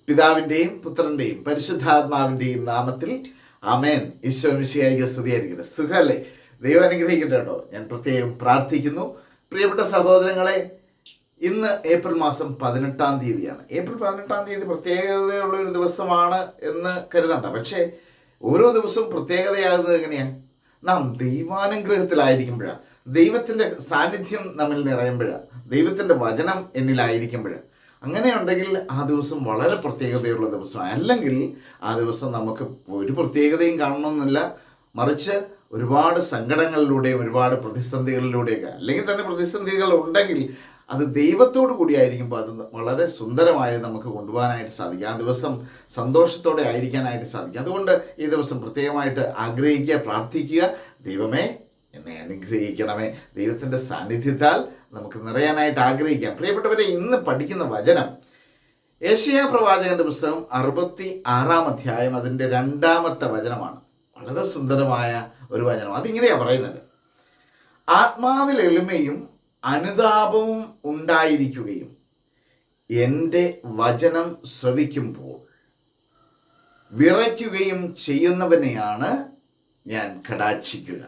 പിതാവിൻ്റെയും പുത്രൻ്റെയും പരിശുദ്ധാത്മാവിൻ്റെയും നാമത്തിൽ ആമേൻ. ഈശോ മിശിഹായിക്ക് സ്തുതിയായിരിക്കട്ടെ. സുഖമല്ലേ? ദൈവം അനുഗ്രഹിക്കട്ടെ കേട്ടോ. ഞാൻ പ്രത്യേകം പ്രാർത്ഥിക്കുന്നു. പ്രിയപ്പെട്ട സഹോദരങ്ങളെ, ഇന്ന് ഏപ്രിൽ മാസം 18-ാം തീയതിയാണ്. ഏപ്രിൽ 18-ാം തീയതി പ്രത്യേകതയുള്ള ഒരു ദിവസമാണ് എന്ന് കരുതണ്ട. പക്ഷേ ഓരോ ദിവസവും പ്രത്യേകതയാകുന്നത് എങ്ങനെയാണ്? നാം ദൈവാനുഗ്രഹത്തിലായിരിക്കുമ്പോഴാണ്, ദൈവത്തിൻ്റെ സാന്നിധ്യം നമ്മിൽ നിറയുമ്പോഴാണ്, ദൈവത്തിൻ്റെ വചനം എന്നിലായിരിക്കുമ്പോഴാണ്. അങ്ങനെയുണ്ടെങ്കിൽ ആ ദിവസം വളരെ പ്രത്യേകതയുള്ള ദിവസമാണ്. അല്ലെങ്കിൽ ആ ദിവസം നമുക്ക് ഒരു പ്രത്യേകതയും കാണണമെന്നില്ല, മറിച്ച് ഒരുപാട് സങ്കടങ്ങളിലൂടെയും ഒരുപാട് പ്രതിസന്ധികളിലൂടെയൊക്കെ, അല്ലെങ്കിൽ തന്നെ പ്രതിസന്ധികൾ ഉണ്ടെങ്കിൽ അത് ദൈവത്തോടു കൂടിയായിരിക്കുമ്പോൾ അത് വളരെ സുന്ദരമായി നമുക്ക് കൊണ്ടുപോകാനായിട്ട് സാധിക്കും. ആ ദിവസം സന്തോഷത്തോടെ ആയിരിക്കാനായിട്ട് സാധിക്കും. അതുകൊണ്ട് ഈ ദിവസം പ്രത്യേകമായിട്ട് ആഗ്രഹിക്കുക, പ്രാർത്ഥിക്കുക, ദൈവമേ എന്നെ അനുഗ്രഹിക്കണമേ. ദൈവത്തിൻ്റെ സാന്നിധ്യത്താൽ നമുക്ക് നിറയാനായിട്ട് ആഗ്രഹിക്കാം. പ്രിയപ്പെട്ടവരെ, ഇന്ന് പഠിക്കുന്ന വചനം യെശയ്യാ പ്രവാചകന്റെ പുസ്തകം 66-ാം അധ്യായം അതിൻ്റെ 2-ാമത്തെ വചനമാണ്. വളരെ സുന്ദരമായ ഒരു വചനം. അതിങ്ങനെയാണ് പറയുന്നത്: ആത്മാവിൽ എളിമയും അനുതാപവും ഉണ്ടായിരിക്കുകയും എൻ്റെ വചനം ശ്രവിക്കുമ്പോൾ വിറയ്ക്കുകയും ചെയ്യുന്നവനെയാണ് ഞാൻ കടാക്ഷിക്കുക.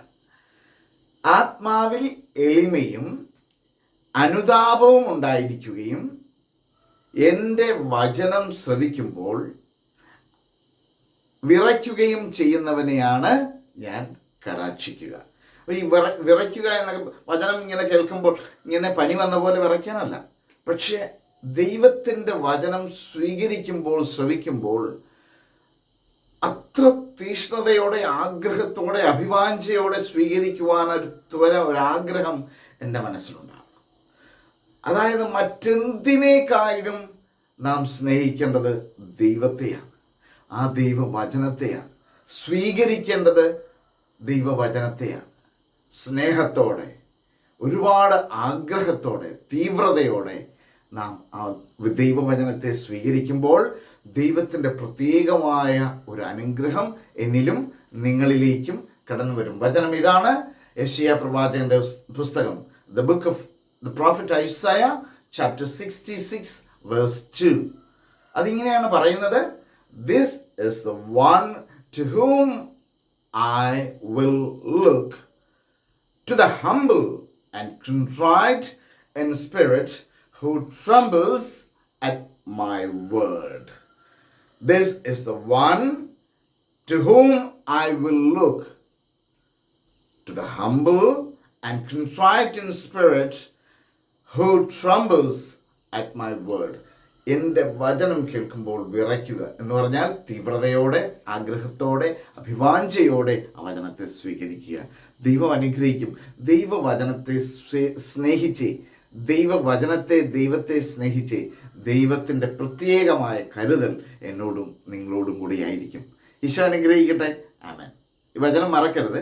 ആത്മാവിൽ എളിമയും അനുതാപവും ഉണ്ടായിരിക്കുകയും എൻ്റെ വചനം ശ്രവിക്കുമ്പോൾ വിറയ്ക്കുകയും ചെയ്യുന്നവനെയാണ് ഞാൻ കടാക്ഷിക്കുക. അപ്പോൾ ഈ വിറയ്ക്കുക എന്നൊക്കെ വചനം ഇങ്ങനെ കേൾക്കുമ്പോൾ ഇങ്ങനെ പനി വന്ന പോലെ വിറയ്ക്കാനല്ല, പക്ഷേ ദൈവത്തിൻ്റെ വചനം സ്വീകരിക്കുമ്പോൾ, ശ്രവിക്കുമ്പോൾ അത്ര തീഷ്ണതയോടെ, ആഗ്രഹത്തോടെ, അഭിവാഞ്ചയോടെ സ്വീകരിക്കുവാനൊരു ത്വര, ഒരാഗ്രഹം എൻ്റെ മനസ്സിലുണ്ടാകും. അതായത് മറ്റെന്തിനേക്കാളും നാം സ്നേഹിക്കേണ്ടത് ദൈവത്തെയാണ്, ആ ദൈവവചനത്തെയാണ്. സ്വീകരിക്കേണ്ടത് ദൈവവചനത്തെയാണ്. സ്നേഹത്തോടെ, ഒരുപാട് ആഗ്രഹത്തോടെ, തീവ്രതയോടെ നാം ആ ദൈവവചനത്തെ സ്വീകരിക്കുമ്പോൾ ദൈവത്തിൻ്റെ പ്രത്യേകമായ ഒരു അനുഗ്രഹം എന്നിലും നിങ്ങളിലേക്കും കടന്നു വരും. വചനം ഇതാണ്. യെശയ്യാ പ്രവാചകന്റെ പുസ്തകം, the book of the prophet Isaiah, chapter 66 verse 2. അതിങ്ങനെയാണ് പറയുന്നത്: this is the one to whom I will look, to the humble and contrite in spirit, who trembles at my word. This is the one to whom I will look, to the humble and contrite in spirit, who trembles at my word. എൻ്റെ വചനം കേൾക്കുമ്പോൾ വിറയ്ക്കുക എന്ന് പറഞ്ഞാൽ തീവ്രതയോടെ, ആഗ്രഹത്തോടെ, അഭിവാഞ്ചയോടെ ആ വചനത്തെ സ്വീകരിക്കുക. ദൈവം അനുഗ്രഹിക്കും. ദൈവവചനത്തെ സ്നേഹിച്ചേ, ദൈവത്തെ സ്നേഹിച്ചേ, ദൈവത്തിൻ്റെ പ്രത്യേകമായ കരുതൽ എന്നോടും നിങ്ങളോടും കൂടി ആയിരിക്കും. ഈശോ അനുഗ്രഹിക്കട്ടെ. ആമേൻ. ഈ വചനം മറക്കരുത്.